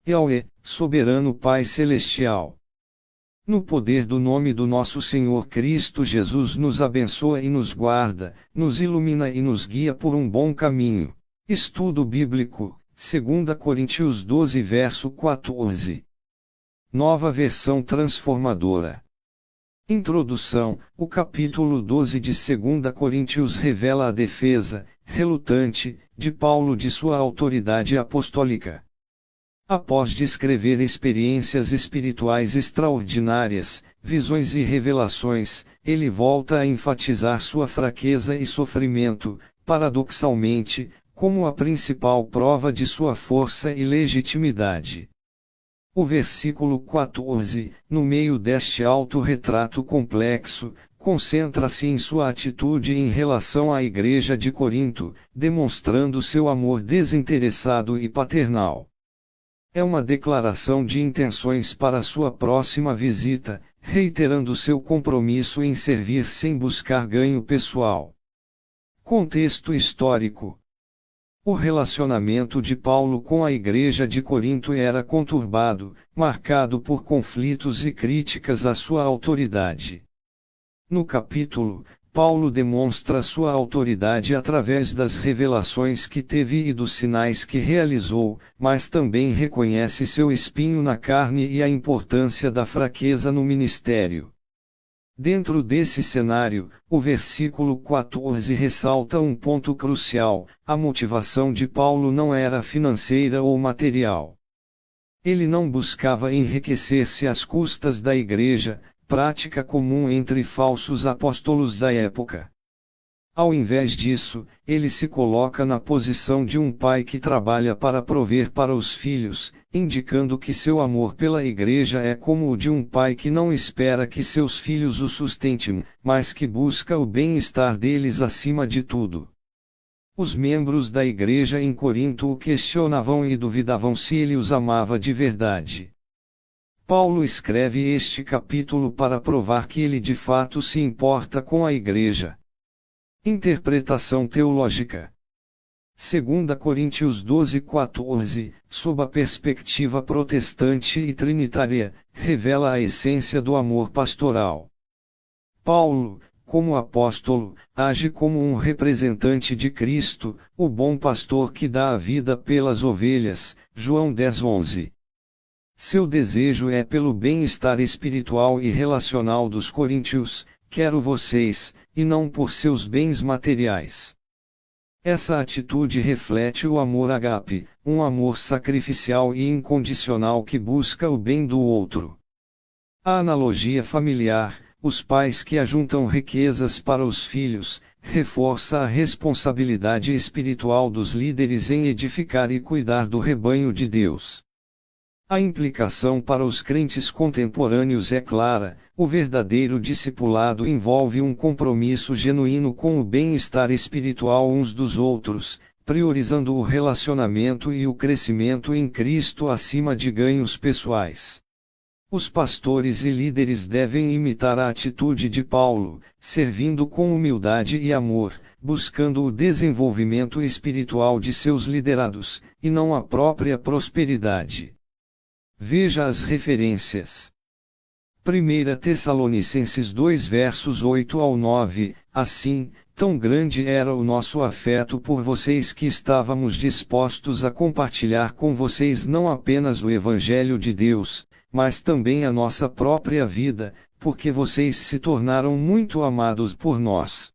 Yahweh, soberano Pai Celestial. No poder do nome do nosso Senhor Cristo Jesus nos abençoa e nos guarda, nos ilumina e nos guia por um bom caminho. Estudo Bíblico, 2 Coríntios 12 verso 14. Nova Versão Transformadora. Introdução. O capítulo 12 de 2 Coríntios revela a defesa, relutante, de Paulo de sua autoridade apostólica. Após descrever experiências espirituais extraordinárias, visões e revelações, ele volta a enfatizar sua fraqueza e sofrimento, paradoxalmente, como a principal prova de sua força e legitimidade. O versículo 14, no meio deste autorretrato complexo, concentra-se em sua atitude em relação à Igreja de Corinto, demonstrando seu amor desinteressado e paternal. É uma declaração de intenções para sua próxima visita, reiterando seu compromisso em servir sem buscar ganho pessoal. Contexto histórico. O relacionamento de Paulo com a Igreja de Corinto era conturbado, marcado por conflitos e críticas à sua autoridade. No capítulo, Paulo demonstra sua autoridade através das revelações que teve e dos sinais que realizou, mas também reconhece seu espinho na carne e a importância da fraqueza no ministério. Dentro desse cenário, o versículo 14 ressalta um ponto crucial: a motivação de Paulo não era financeira ou material. Ele não buscava enriquecer-se às custas da igreja, prática comum entre falsos apóstolos da época. Ao invés disso, ele se coloca na posição de um pai que trabalha para prover para os filhos, indicando que seu amor pela igreja é como o de um pai que não espera que seus filhos o sustentem, mas que busca o bem-estar deles acima de tudo. Os membros da igreja em Corinto o questionavam e duvidavam se ele os amava de verdade. Paulo escreve este capítulo para provar que ele de fato se importa com a igreja. Interpretação teológica. 2 Coríntios 12:14, sob a perspectiva protestante e trinitária, revela a essência do amor pastoral. Paulo, como apóstolo, age como um representante de Cristo, o bom pastor que dá a vida pelas ovelhas, João 10:11. Seu desejo é pelo bem-estar espiritual e relacional dos coríntios, quero vocês, e não por seus bens materiais. Essa atitude reflete o amor ágape, um amor sacrificial e incondicional que busca o bem do outro. A analogia familiar, os pais que ajuntam riquezas para os filhos, reforça a responsabilidade espiritual dos líderes em edificar e cuidar do rebanho de Deus. A implicação para os crentes contemporâneos é clara: o verdadeiro discipulado envolve um compromisso genuíno com o bem-estar espiritual uns dos outros, priorizando o relacionamento e o crescimento em Cristo acima de ganhos pessoais. Os pastores e líderes devem imitar a atitude de Paulo, servindo com humildade e amor, buscando o desenvolvimento espiritual de seus liderados, e não a própria prosperidade. Veja as referências. 1 Tessalonicenses 2 versos 8 ao 9, assim, tão grande era o nosso afeto por vocês que estávamos dispostos a compartilhar com vocês não apenas o Evangelho de Deus, mas também a nossa própria vida, porque vocês se tornaram muito amados por nós.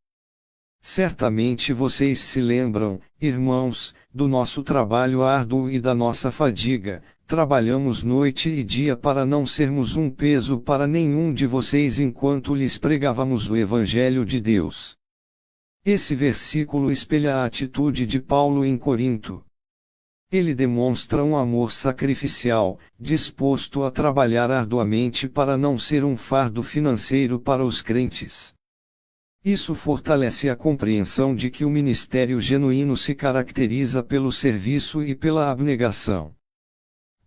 Certamente vocês se lembram, irmãos, do nosso trabalho árduo e da nossa fadiga. Trabalhamos noite e dia para não sermos um peso para nenhum de vocês enquanto lhes pregávamos o Evangelho de Deus. Esse versículo espelha a atitude de Paulo em Corinto. Ele demonstra um amor sacrificial, disposto a trabalhar arduamente para não ser um fardo financeiro para os crentes. Isso fortalece a compreensão de que o ministério genuíno se caracteriza pelo serviço e pela abnegação.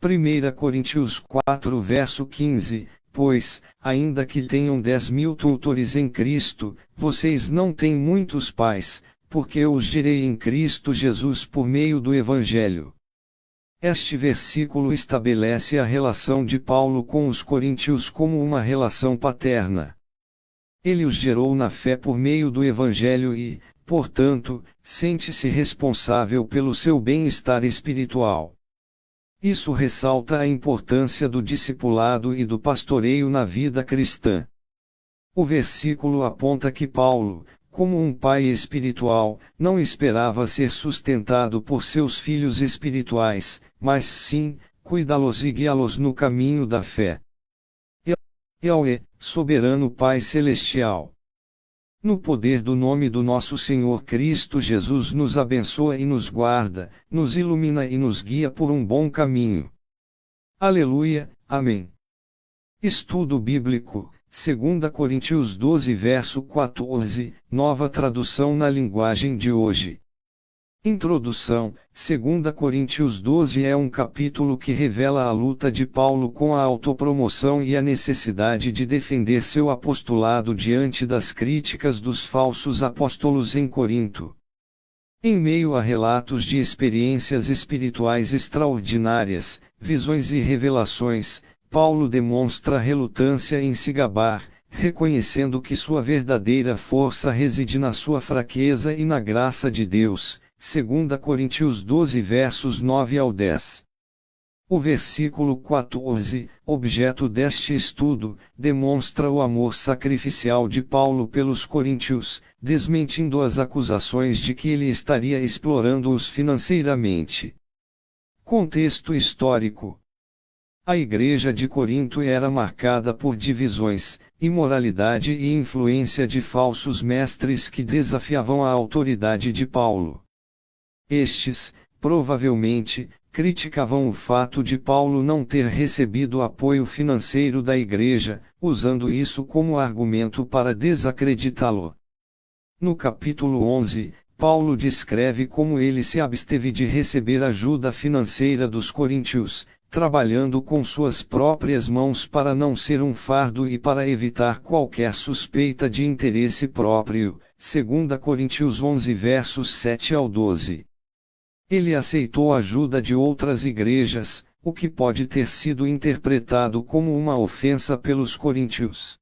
1 Coríntios 4 verso 15, pois, ainda que tenham 10.000 tutores em Cristo, vocês não têm muitos pais, porque eu os gerei em Cristo Jesus por meio do Evangelho. Este versículo estabelece a relação de Paulo com os coríntios como uma relação paterna. Ele os gerou na fé por meio do Evangelho e, portanto, sente-se responsável pelo seu bem-estar espiritual. Isso ressalta a importância do discipulado e do pastoreio na vida cristã. O versículo aponta que Paulo, como um pai espiritual, não esperava ser sustentado por seus filhos espirituais, mas sim, cuidá-los e guiá-los no caminho da fé. Yahweh, soberano Pai Celestial. No poder do nome do nosso Senhor Cristo Jesus nos abençoa e nos guarda, nos ilumina e nos guia por um bom caminho. Aleluia, amém. Estudo bíblico, 2 Coríntios 12 verso 14, nova tradução na linguagem de hoje. Introdução: 2 Coríntios 12 é um capítulo que revela a luta de Paulo com a autopromoção e a necessidade de defender seu apostolado diante das críticas dos falsos apóstolos em Corinto. Em meio a relatos de experiências espirituais extraordinárias, visões e revelações, Paulo demonstra relutância em se gabar, reconhecendo que sua verdadeira força reside na sua fraqueza e na graça de Deus. 2 Coríntios 12 versos 9 ao 10. O versículo 14, objeto deste estudo, demonstra o amor sacrificial de Paulo pelos coríntios, desmentindo as acusações de que ele estaria explorando-os financeiramente. Contexto histórico: a igreja de Corinto era marcada por divisões, imoralidade e influência de falsos mestres que desafiavam a autoridade de Paulo. Estes, provavelmente, criticavam o fato de Paulo não ter recebido apoio financeiro da igreja, usando isso como argumento para desacreditá-lo. No capítulo 11, Paulo descreve como ele se absteve de receber ajuda financeira dos coríntios, trabalhando com suas próprias mãos para não ser um fardo e para evitar qualquer suspeita de interesse próprio. 2 Coríntios 11 versos 7 ao 12. Ele aceitou a ajuda de outras igrejas, o que pode ter sido interpretado como uma ofensa pelos coríntios.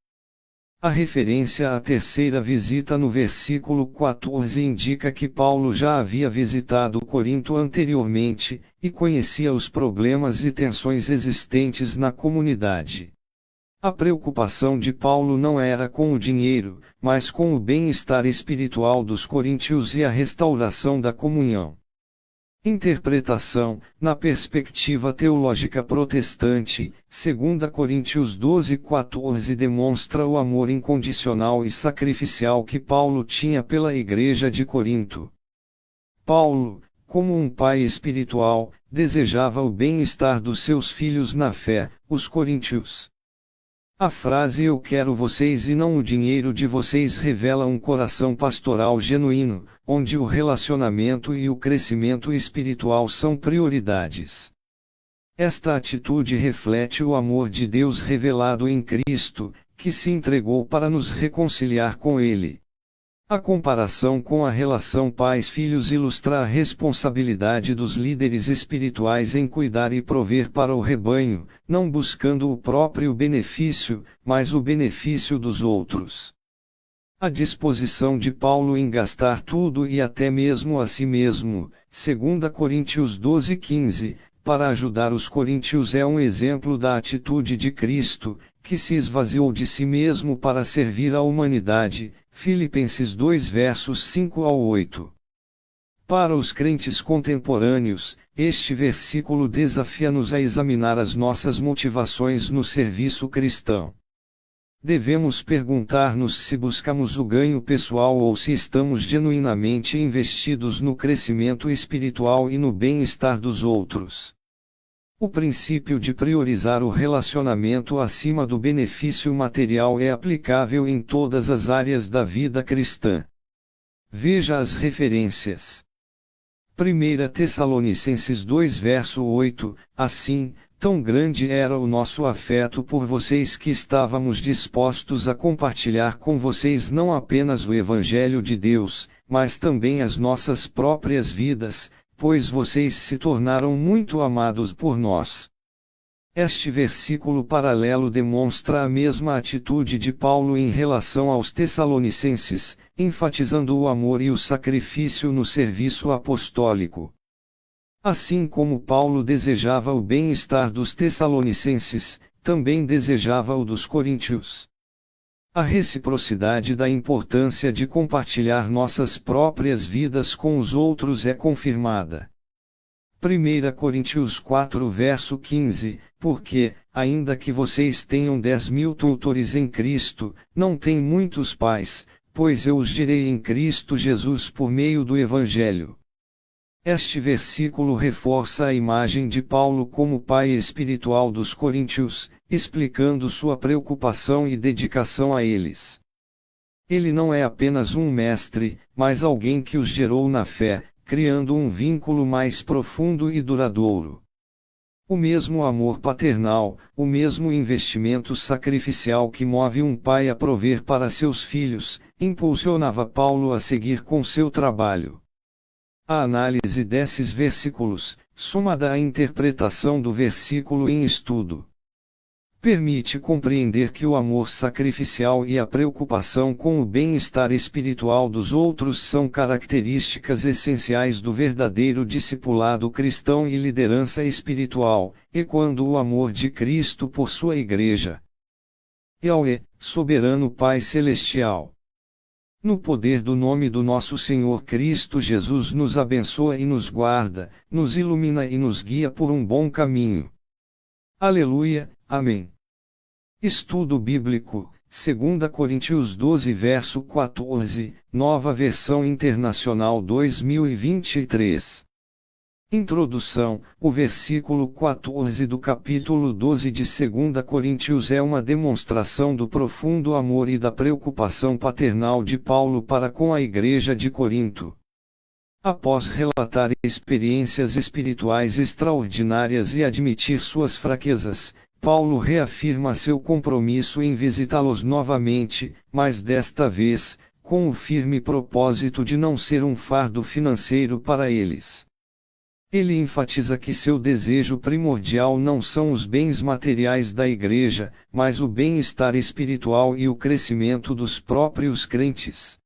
A referência à terceira visita no versículo 14 indica que Paulo já havia visitado Corinto anteriormente, e conhecia os problemas e tensões existentes na comunidade. A preocupação de Paulo não era com o dinheiro, mas com o bem-estar espiritual dos coríntios e a restauração da comunhão. Interpretação: na perspectiva teológica protestante, 2 Coríntios 12:14 demonstra o amor incondicional e sacrificial que Paulo tinha pela igreja de Corinto. Paulo, como um pai espiritual, desejava o bem-estar dos seus filhos na fé, os coríntios. A frase "eu quero vocês e não o dinheiro de vocês" revela um coração pastoral genuíno, onde o relacionamento e o crescimento espiritual são prioridades. Esta atitude reflete o amor de Deus revelado em Cristo, que se entregou para nos reconciliar com Ele. A comparação com a relação pais-filhos ilustra a responsabilidade dos líderes espirituais em cuidar e prover para o rebanho, não buscando o próprio benefício, mas o benefício dos outros. A disposição de Paulo em gastar tudo e até mesmo a si mesmo, 2 Coríntios 12:15, para ajudar os coríntios é um exemplo da atitude de Cristo, que se esvaziou de si mesmo para servir à humanidade. Filipenses 2 versos 5 ao 8. Para os crentes contemporâneos, este versículo desafia-nos a examinar as nossas motivações no serviço cristão. Devemos perguntar-nos se buscamos o ganho pessoal ou se estamos genuinamente investidos no crescimento espiritual e no bem-estar dos outros. O princípio de priorizar o relacionamento acima do benefício material é aplicável em todas as áreas da vida cristã. Veja as referências. 1 Tessalonicenses 2 verso 8, assim, tão grande era o nosso afeto por vocês que estávamos dispostos a compartilhar com vocês não apenas o Evangelho de Deus, mas também as nossas próprias vidas, pois vocês se tornaram muito amados por nós. Este versículo paralelo demonstra a mesma atitude de Paulo em relação aos Tessalonicenses, enfatizando o amor e o sacrifício no serviço apostólico. Assim como Paulo desejava o bem-estar dos Tessalonicenses, também desejava o dos coríntios. A reciprocidade da importância de compartilhar nossas próprias vidas com os outros é confirmada. 1 Coríntios 4 verso 15, porque, ainda que vocês tenham 10.000 tutores em Cristo, não têm muitos pais, pois eu os gerei em Cristo Jesus por meio do Evangelho. Este versículo reforça a imagem de Paulo como pai espiritual dos coríntios, explicando sua preocupação e dedicação a eles. Ele não é apenas um mestre, mas alguém que os gerou na fé, criando um vínculo mais profundo e duradouro. O mesmo amor paternal, o mesmo investimento sacrificial que move um pai a prover para seus filhos, impulsionava Paulo a seguir com seu trabalho. A análise desses versículos, somada à interpretação do versículo em estudo, permite compreender que o amor sacrificial e a preocupação com o bem-estar espiritual dos outros são características essenciais do verdadeiro discipulado cristão e liderança espiritual, ecoando o amor de Cristo por sua Igreja. Yahweh, soberano Pai Celestial. No poder do nome do nosso Senhor Cristo Jesus nos abençoa e nos guarda, nos ilumina e nos guia por um bom caminho. Aleluia, amém. Estudo Bíblico, 2 Coríntios 12 verso 14, Nova Versão Internacional 2023. Introdução: o versículo 14 do capítulo 12 de 2 Coríntios é uma demonstração do profundo amor e da preocupação paternal de Paulo para com a Igreja de Corinto. Após relatar experiências espirituais extraordinárias e admitir suas fraquezas, Paulo reafirma seu compromisso em visitá-los novamente, mas desta vez, com o firme propósito de não ser um fardo financeiro para eles. Ele enfatiza que seu desejo primordial não são os bens materiais da Igreja, mas o bem-estar espiritual e o crescimento dos próprios crentes.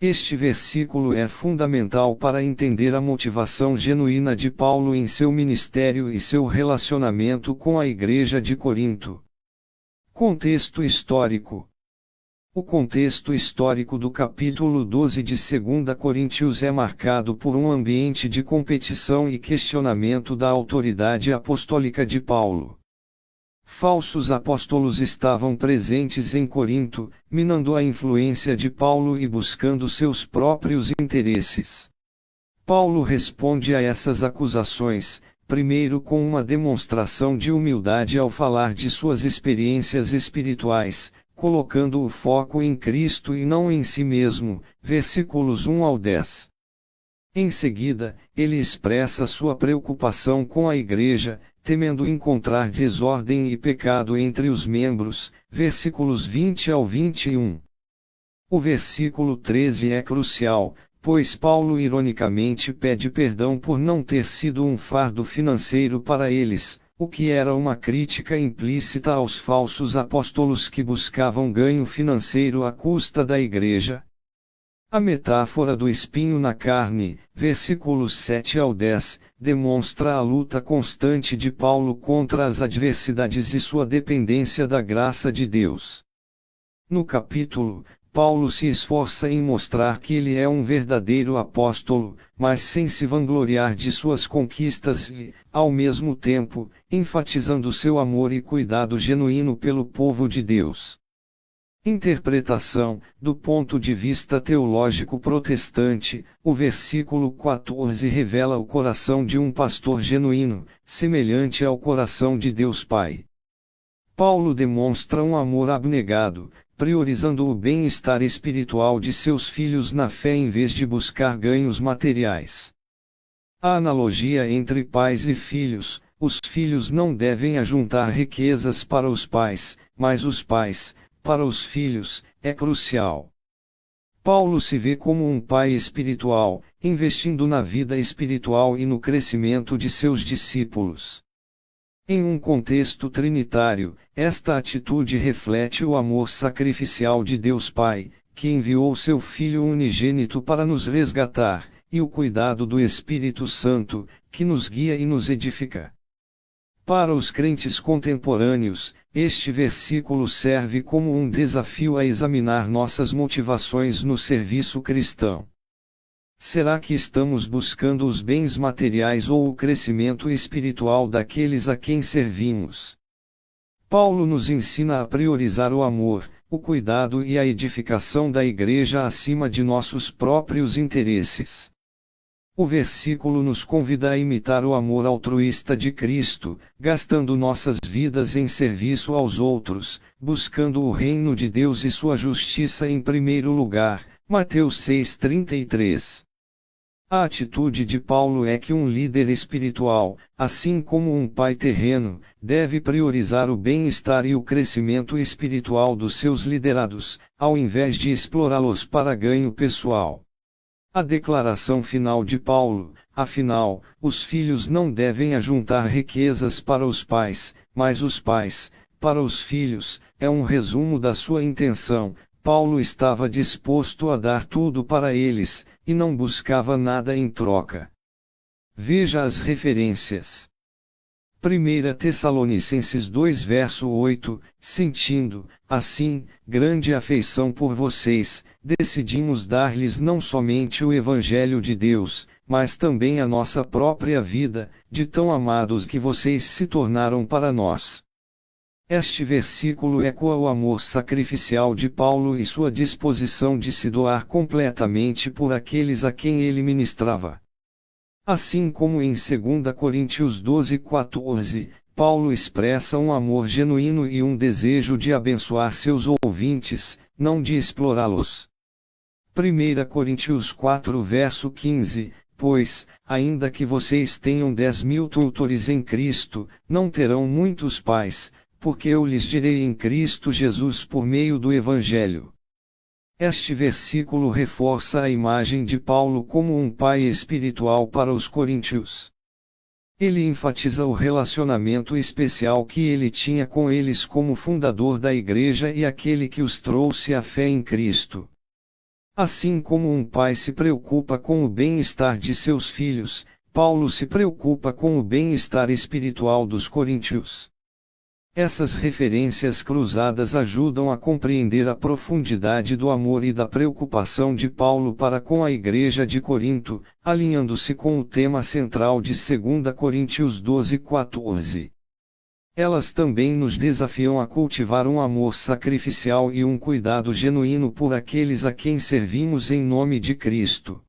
Este versículo é fundamental para entender a motivação genuína de Paulo em seu ministério e seu relacionamento com a Igreja de Corinto. Contexto histórico. O contexto histórico do capítulo 12 de 2 Coríntios é marcado por um ambiente de competição e questionamento da autoridade apostólica de Paulo. Falsos apóstolos estavam presentes em Corinto, minando a influência de Paulo e buscando seus próprios interesses. Paulo responde a essas acusações, primeiro com uma demonstração de humildade ao falar de suas experiências espirituais, colocando o foco em Cristo e não em si mesmo, versículos 1 ao 10. Em seguida, ele expressa sua preocupação com a Igreja, temendo encontrar desordem e pecado entre os membros, versículos 20 ao 21. O versículo 13 é crucial, pois Paulo ironicamente pede perdão por não ter sido um fardo financeiro para eles, o que era uma crítica implícita aos falsos apóstolos que buscavam ganho financeiro à custa da Igreja. A metáfora do espinho na carne, versículos 7 ao 10, demonstra a luta constante de Paulo contra as adversidades e sua dependência da graça de Deus. No capítulo, Paulo se esforça em mostrar que ele é um verdadeiro apóstolo, mas sem se vangloriar de suas conquistas e, ao mesmo tempo, enfatizando seu amor e cuidado genuíno pelo povo de Deus. Interpretação: do ponto de vista teológico protestante, o versículo 14 revela o coração de um pastor genuíno, semelhante ao coração de Deus Pai. Paulo demonstra um amor abnegado, priorizando o bem-estar espiritual de seus filhos na fé em vez de buscar ganhos materiais. A analogia entre pais e filhos: os filhos não devem ajuntar riquezas para os pais, mas os pais, para os filhos, é crucial. Paulo se vê como um pai espiritual, investindo na vida espiritual e no crescimento de seus discípulos. Em um contexto trinitário, esta atitude reflete o amor sacrificial de Deus Pai, que enviou seu Filho unigênito para nos resgatar, e o cuidado do Espírito Santo, que nos guia e nos edifica. Para os crentes contemporâneos, este versículo serve como um desafio a examinar nossas motivações no serviço cristão. Será que estamos buscando os bens materiais ou o crescimento espiritual daqueles a quem servimos? Paulo nos ensina a priorizar o amor, o cuidado e a edificação da igreja acima de nossos próprios interesses. O versículo nos convida a imitar o amor altruísta de Cristo, gastando nossas vidas em serviço aos outros, buscando o reino de Deus e sua justiça em primeiro lugar. Mateus 6,33. A atitude de Paulo é que um líder espiritual, assim como um pai terreno, deve priorizar o bem-estar e o crescimento espiritual dos seus liderados, ao invés de explorá-los para ganho pessoal. A declaração final de Paulo, afinal, os filhos não devem ajuntar riquezas para os pais, mas os pais, para os filhos, é um resumo da sua intenção. Paulo estava disposto a dar tudo para eles, e não buscava nada em troca. Veja as referências. 1 Tessalonicenses 2 verso 8, sentindo, assim, grande afeição por vocês, decidimos dar-lhes não somente o Evangelho de Deus, mas também a nossa própria vida, de tão amados que vocês se tornaram para nós. Este versículo ecoa o amor sacrificial de Paulo e sua disposição de se doar completamente por aqueles a quem ele ministrava. Assim como em 2 Coríntios 12:14, Paulo expressa um amor genuíno e um desejo de abençoar seus ouvintes, não de explorá-los. 1 Coríntios 4 verso 15, pois, ainda que vocês tenham 10.000 tutores em Cristo, não terão muitos pais, porque eu lhes direi em Cristo Jesus por meio do Evangelho. Este versículo reforça a imagem de Paulo como um pai espiritual para os coríntios. Ele enfatiza o relacionamento especial que ele tinha com eles como fundador da igreja e aquele que os trouxe à fé em Cristo. Assim como um pai se preocupa com o bem-estar de seus filhos, Paulo se preocupa com o bem-estar espiritual dos coríntios. Essas referências cruzadas ajudam a compreender a profundidade do amor e da preocupação de Paulo para com a igreja de Corinto, alinhando-se com o tema central de 2 Coríntios 12:14. Elas também nos desafiam a cultivar um amor sacrificial e um cuidado genuíno por aqueles a quem servimos em nome de Cristo.